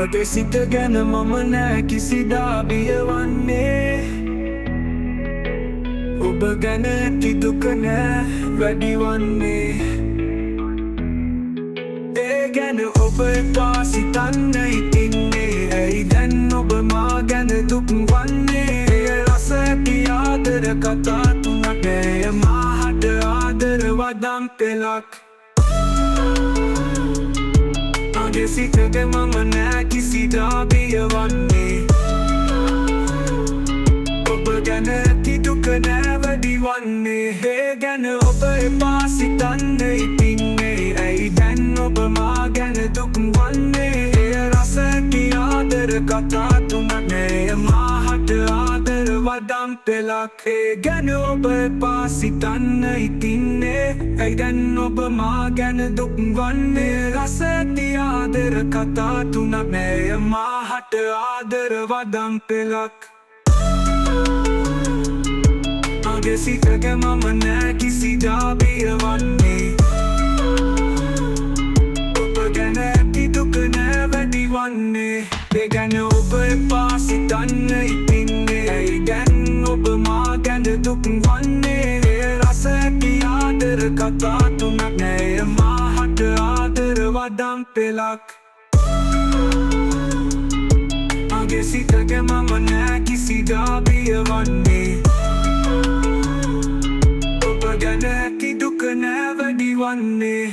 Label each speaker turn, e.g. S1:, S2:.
S1: ඔබගේ සිත ගැන මම නෑ කිසිදා බියවන්නේ ඔබ ගැන ඇති දුක නෑ වැඩිවන්නේ ඒ ගැන ඔබ එපා සිතන්න හිතින්නේ ඇයි දැන් ඔබ මා ගැන දුක් වන්නේ එය රස ඇති ආදර කතා තුනක් එය මාහට ආදර වදම් පෙළක් මගේ සිත ගැන මම නෑ කිසිදා බියවන්නේ ඔබ ගැන ඇති දුක නෑ වැඩිවන්නේ ඒ ගැන ඔබ එපා සිතන්න හිතින්නේ ඇයි දැන් ඔබ මා ගැන දුක් වන්නේ එය රස ඇති ආදර කතා තුනක් එය මාහට ආදර වදම් පෙළක් ඒ ගැන ඔබ එපා සිතන්න හිතින්නේ ඇයි දැන් ඔබ මා ගැන දුක් වන්නේ රස ඇති ආදර කතා තුනක් එය මාහට ආදර වදම් පෙළක් මගේ සිත ගැන මම නෑ කිසිදා බියවන්නේ ඔබ ගැන ඇති දුක නෑ වැඩිවන්නේ ඒ ගැන ඔබ එපා සිතන්න හිතින්නේ ඇයි දැන් ඔබ මා ගැන දුක් වන්නේ එය රස ඇති ආදර කතා තුනක් එය මාහට ආදර වදම් පෙළක් මගේ සිත ගැන මම නෑ කිසිදා බියවන්නේ ඔබ ගැන ඇති දුක නෑ වැඩිවන්නේ